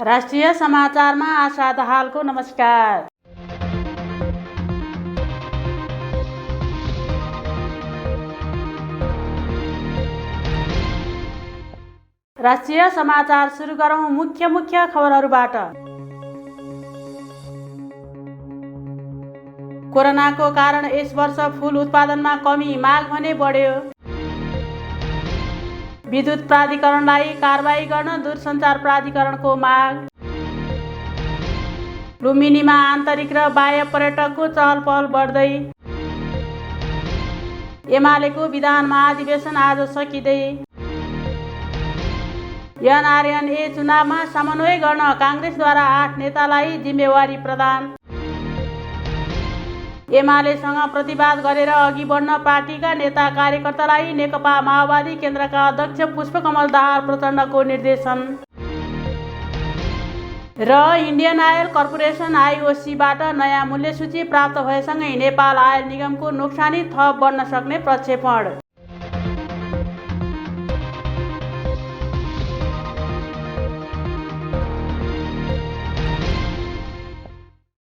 राष्ट्रिय समाचारमा आशा दाहालको नमस्कार। राष्ट्रिय समाचार सुरु गरौं मुख्य खबरहरूबाट। कोरोनाको कारण यस वर्ष फूल उत्पादनमा कमी, माग भने बढ्यो। विद्युत प्राधिकरणलाई कारबाही गर्न दूरसञ्चार प्राधिकरणको माग। लुम्बिनीमा आन्तरिक र बाह्य पर्यटकको चहलपहल बढ्दै। एमालेको विधान महाधिवेशन आज सकिँदै। एनआरएनए चुनावमा समन्वय गर्न काङ्ग्रेसद्वारा 8 नेतालाई जिम्मेवारी प्रदान। एमालेसँग प्रतिवाद गरेर अघि बढ्न पार्टीका नेता कार्यकर्तालाई नेकपा माओवादी केन्द्रका अध्यक्ष पुष्पकमल दाहाल प्रचण्डको निर्देशन। र इन्डियन आयल कर्पोरेसन आइओसीबाट नयाँ मूल्यसूची प्राप्त भएसँगै नेपाल आयल निगमको नोक्सानी थप बढ्न सक्ने प्रक्षेपण।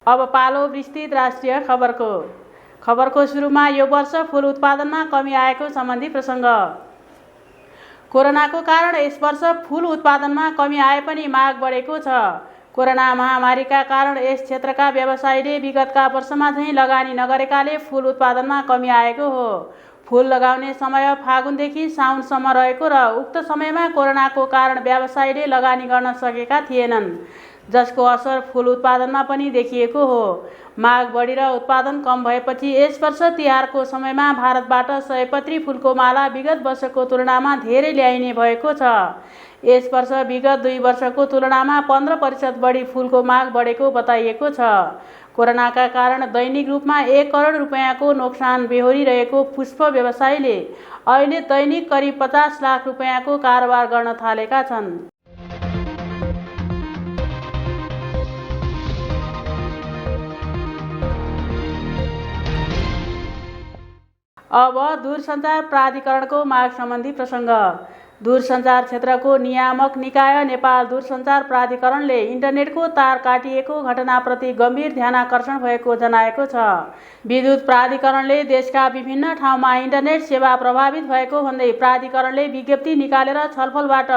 अब पालो विस्तृत राष्ट्रिय खबरको सुरुमा यो वर्ष फूल उत्पादनमा कमी आएको सम्बन्धी प्रसङ्ग। कोरोनाको कारण यस वर्ष फूल उत्पादनमा कमी आए पनि माग बढेको छ। कोरोना महामारीका कारण यस क्षेत्रका व्यवसायीले विगतका वर्षमा चाहिँ लगानी नगरेकाले फूल उत्पादनमा कमी आएको हो। फूल लगाउने समय फागुनदेखि साउनसम्म रहेको र उक्त समयमा कोरोनाको कारण व्यवसायीले लगानी गर्न सकेका थिएनन्, जसको असर फूल उत्पादनमा पनि देखिएको हो। माग बढी र उत्पादन कम भएपछि यस वर्ष तिहारको समयमा भारतबाट सयपत्री फूलको माला विगत वर्षको तुलनामा धेरै ल्याइने भएको छ। यस वर्ष विगत 2 वर्षको तुलनामा 15% बढी फूलको माग बढेको बताइएको छ। कोरोनाका कारण दैनिक रूपमा 1 करोड रुपैयाँको नोक्सान बेहोरिरहेको पुष्प व्यवसायीले अहिले दैनिक करिब 50 लाख रुपैयाँको कारोबार गर्न थालेका छन्। अब दूरसञ्चार प्राधिकरणको माग सम्बन्धी प्रसङ्ग। दूरसञ्चार क्षेत्रको नियामक निकाय नेपाल दूरसञ्चार प्राधिकरणले इन्टरनेटको तार काटिएको घटनाप्रति गम्भीर ध्यानाकर्षण भएको जनाएको छ। विद्युत प्राधिकरणले देशका विभिन्न ठाउँमा इन्टरनेट सेवा प्रभावित भएको भन्दै प्राधिकरणले विज्ञप्ति निकालेर छलफलबाट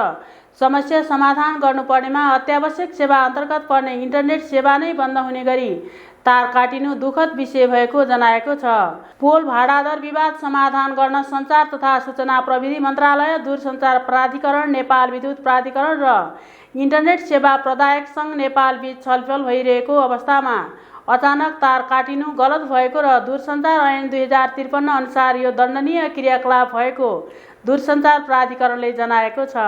समस्या समाधान गर्नुपर्नेमा अत्यावश्यक सेवा अन्तर्गत पर्ने इन्टरनेट सेवा नै बन्द हुने गरी तार काटिनु दुःखद विषय भएको जनाएको छ। पोल भाडा दर विवाद समाधान गर्न सञ्चार तथा सूचना प्रविधि मन्त्रालय, दूरसञ्चार प्राधिकरण, नेपाल विद्युत प्राधिकरण र इन्टरनेट सेवा प्रदायक सङ्घ नेपाल बीच छलफल भइरहेको अवस्थामा अचानक तार काटिनु गलत भएको र दूरसञ्चार ऐन 2053 अनुसार यो दण्डनीय क्रियाकलाप भएको दूरसञ्चार प्राधिकरणले जनाएको छ।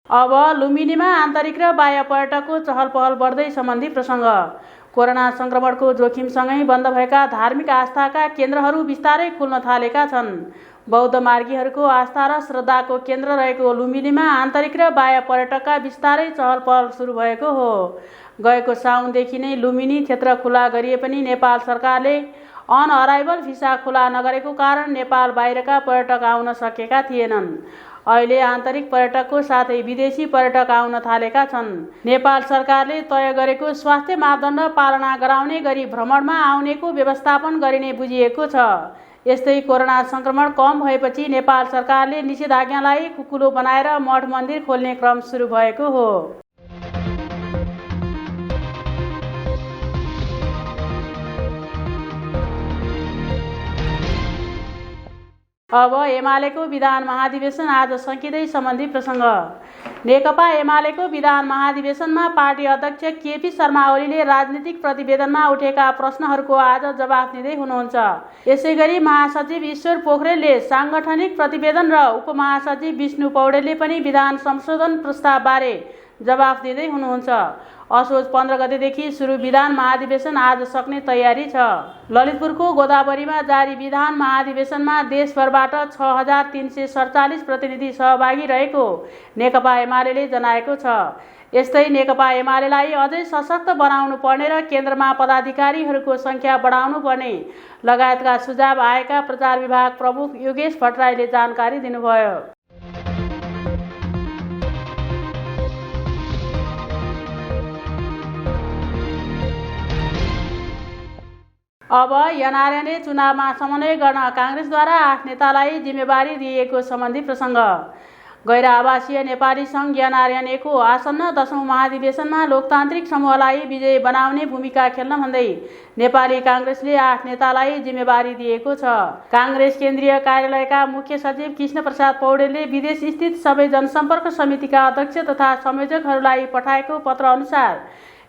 अब लुम्बिनीमा आन्तरिक र बाह्य पर्यटकको चहलपहल बढ्दै सम्बन्धी प्रसङ्ग। कोरोना संक्रमणको जोखिमसँगै बन्द भएका धार्मिक आस्थाका केन्द्रहरू बिस्तारै खुल्न थालेका छन्। बौद्ध मार्गीहरूको आस्था र श्रद्धाको केन्द्र रहेको लुम्बिनीमा आन्तरिक र बाह्य पर्यटकका बिस्तारै चहलपहल सुरु भएको हो। गएको साउनदेखि नै लुम्बिनी क्षेत्र खुला गरिए पनि नेपाल सरकारले अन अराइभल भिसा खुला नगरेको कारण नेपाल बाहिरका पर्यटक आउन सकेका थिएनन्। अहिले आन्तरिक पर्यटकको साथै विदेशी पर्यटक आउन थालेका छन्। नेपाल सरकारले तय गरेको स्वास्थ्य मापदण्ड पालना गराउने गरी भ्रमणमा आउनेको व्यवस्थापन गरिने बुझिएको छ। यस्तै कोरोना संक्रमण कम भएपछि नेपाल सरकारले निषेधाज्ञालाई कुकुलो बनाएर मठ मन्दिर खोल्ने क्रम सुरु भएको हो। अब एमालेको विधान महाधिवेशन आज सकिँदै सम्बन्धी प्रसङ्ग। नेकपा एमालेको विधान महाधिवेशनमा पार्टी अध्यक्ष केपी शर्मा ओलीले राजनीतिक प्रतिवेदनमा उठेका प्रश्नहरूको आज जवाफ दिँदै हुनुहुन्छ। यसैगरी महासचिव ईश्वर पोखरेलले साङ्गठनिक प्रतिवेदन र उपमहासचिव विष्णु पौडेलले पनि विधान संशोधन प्रस्तावबारे जवाफ दिँदै हुनुहुन्छ। असोज 15 गतेदेखि सुरु विधान महाधिवेशन आज सक्ने तयारी छ। ललितपुरको गोदावरीमा जारी विधान महाधिवेशनमा देशभरबाट 6347 प्रतिनिधि सहभागी रहेको नेकपा एमाले जनाएको छ। यस्तै नेकपा एमालेलाई अझै सशक्त बनाउनु पर्ने र केन्द्रमा पदाधिकारीहरूको सङ्ख्या बढाउनु पर्ने लगायतका सुझाव आएका प्रचार विभाग प्रमुख योगेश भट्टराईले जानकारी दिनुभयो। अब एनआरएनए चुनावमा समन्वय गर्न काङ्ग्रेसद्वारा 8 नेतालाई जिम्मेवारी दिएको सम्बन्धी प्रसङ्ग। गैर आवासीय नेपाली सङ्घ एनआरएनएको आसन्न 10औं महाधिवेशनमा लोकतान्त्रिक समूहलाई विजयी बनाउने भूमिका खेल्न भन्दै नेपाली काङ्ग्रेसले 8 नेतालाई जिम्मेवारी दिएको छ। काङ्ग्रेस केन्द्रीय कार्यालयका मुख्य सचिव कृष्णप्रसाद पौडेलले विदेश स्थित सबै जनसम्पर्क समितिका अध्यक्ष तथा संयोजकहरूलाई पठाएको पत्र अनुसार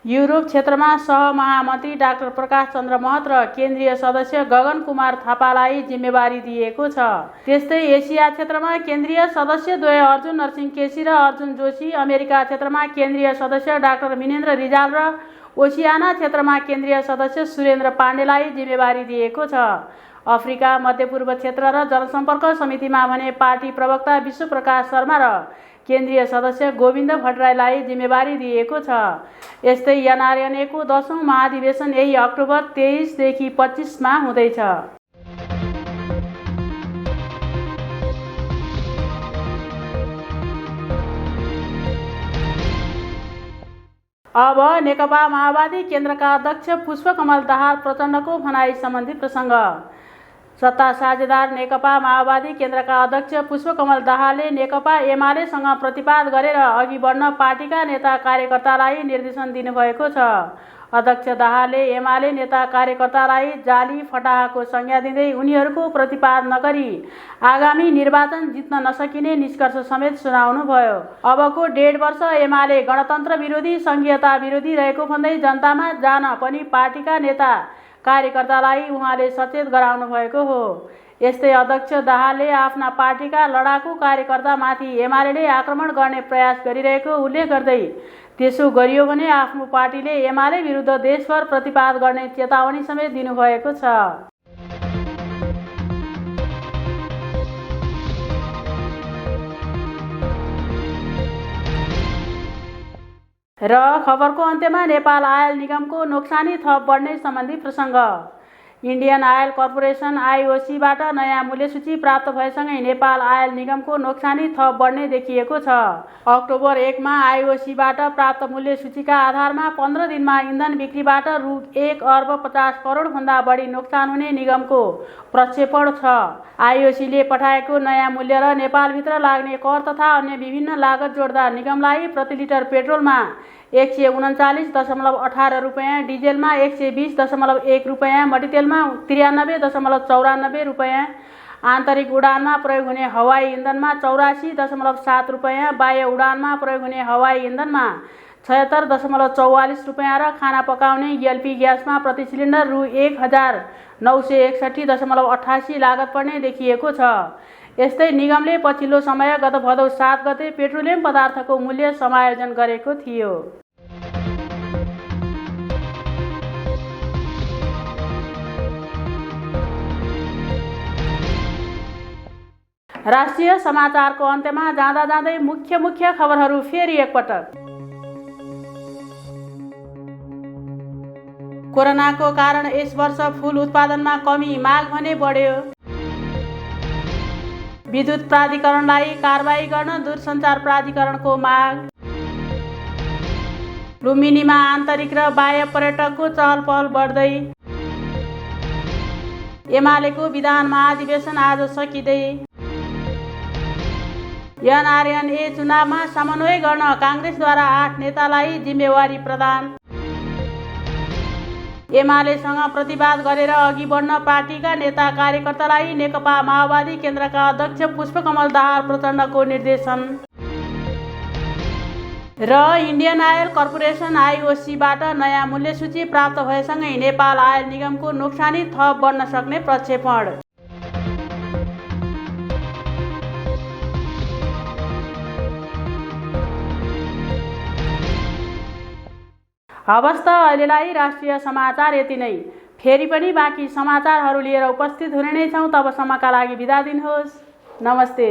युरोप क्षेत्रमा सहमहामन्त्री डाक्टर प्रकाश चन्द्र महत र केन्द्रीय सदस्य गगन कुमार थापालाई जिम्मेवारी दिएको छ। त्यस्तै एसिया क्षेत्रमा केन्द्रीय सदस्य द्वय अर्जुन नरसिंह केसी र अर्जुन जोशी, अमेरिका क्षेत्रमा केन्द्रीय सदस्य डाक्टर मिनेन्द्र रिजाल र ओसियाना क्षेत्रमा केन्द्रीय सदस्य सुरेन्द्र पाण्डेलाई जिम्मेवारी दिएको छ। अफ्रिका, मध्यपूर्व क्षेत्र र जनसम्पर्क समितिमा भने पार्टी प्रवक्ता विश्वप्रकाश शर्मा र केन्द्रीय सदस्य गोविन्द भट्टराईलाई जिम्मेवारी दिएको छ। यस्तै एनआरएनएको 10औं महाधिवेशन यही अक्टोबर 23 देखि 25 मा हुँदैछ। अब नेकपा माओवादी केन्द्रका अध्यक्ष पुष्पकमल दाहाल प्रचण्डको भनाई सम्बन्धी प्रसङ्ग। सत्ता साझेदार नेकपा माओवादी केन्द्रका अध्यक्ष पुष्पकमल दाहालले नेकपा एमालेसँग प्रतिवाद गरेर अघि बढ्न पार्टीका नेता कार्यकर्तालाई निर्देशन दिनुभएको छ। अध्यक्ष दाहालले एमाले नेता कार्यकर्तालाई जाली फटाहाको संज्ञा दिँदै उनीहरूको प्रतिवाद नगरी आगामी निर्वाचन जित्न नसकिने निष्कर्ष समेत सुनाउनुभयो। अबको 1.5 वर्ष एमाले गणतन्त्र विरोधी, संघीयता विरोधी रहेको भन्दै जनतामा जान पनि पार्टीका नेता कार्यकर्तालाई उहाँले सचेत गराउनु भएको हो। यस्तै अध्यक्ष दाहालले आफ्ना पार्टीका लडाकु कार्यकर्तामाथि एमाले आक्रमण गर्ने प्रयास गरिरहेको उल्लेख गर्दै त्यसो गरियो भने आफ्नो पार्टीले एमाले विरुद्ध देशभर प्रतिवाद गर्ने चेतावनी समेत दिनुभएको छ। र खबरको अन्त्यमा नेपाल आयल निगमको नोक्सानी थप बढ्ने सम्बन्धी प्रसङ्ग। इन्डियन आयल कर्पोरेसन आइओसीबाट नयाँ मूल्यसूची प्राप्त भएसँगै नेपाल आयल निगमको नोक्सानी थप बढ्ने देखिएको छ। अक्टोबर 1 मा आइओसीबाट प्राप्त मूल्यसूचीका आधारमा 15 दिनमा इन्धन बिक्रीबाट रु 1 अर्ब 50 करोड भन्दा बढी नोक्सान हुने निगमको प्रक्षेपण छ। आइओसीले पठाएको नयाँ मूल्य र नेपालभित्र लाग्ने कर तथा अन्य विभिन्न लागत जोड्दा निगमलाई प्रति लिटर पेट्रोलमा 139.18 रुपैयाँ, डिजेलमा 120.1 रुपैयाँ, मट्टीतेलमा 93.94 रुपैयाँ, आन्तरिक उडानमा प्रयोग हुने हवाई इन्धनमा 84.7 रुपैयाँ, बाह्य उडानमा प्रयोग हुने हवाई इन्धनमा 76.44 रुपैयाँ र खाना पकाउने एलपी ग्यासमा प्रति सिलिन्डर रु 1961.88 लागत पर्ने देखिएको छ। यस्तै निगमले पछिल्लो समय गत भदौ 7 गते पेट्रोलियम पदार्थको मूल्य समायोजन गरेको थियो। राष्ट्रिय समाचारको अन्त्यमा जाँदै मुख्य खबरहरू फेरि एकपटक। कोरोनाको कारण यस वर्ष फूल उत्पादनमा कमी, माग भने बढ्यो। विद्युत प्राधिकरणलाई कारबाही गर्न दूरसञ्चार प्राधिकरणको माग। लुम्बिनीमा आन्तरिक र बाह्य पर्यटकको चहल पहल बढ्दै। एमालेको विधान महाधिवेशन आज सकिँदै। एनआरएनए चुनावमा समन्वय गर्न काङ्ग्रेसद्वारा 8 नेतालाई जिम्मेवारी प्रदान। एमालेसँग प्रतिवाद गरेर अघि बढ्न पार्टीका नेता कार्यकर्तालाई नेकपा माओवादी केन्द्रका अध्यक्ष पुष्पकमल दाहाल प्रचण्डको निर्देशन। र इन्डियन आयल कर्पोरेसन आइओसीबाट नयाँ मूल्यसूची प्राप्त भएसँगै नेपाल आयल निगमको नोक्सानी थप बढ्न सक्ने प्रक्षेपण। हवस् त अहिलेलाई राष्ट्रिय समाचार यति नै। फेरि पनि बाँकी समाचारहरू लिएर उपस्थित हुने नै छौँ। तबसम्मका लागि बिदा दिनुहोस्। नमस्ते।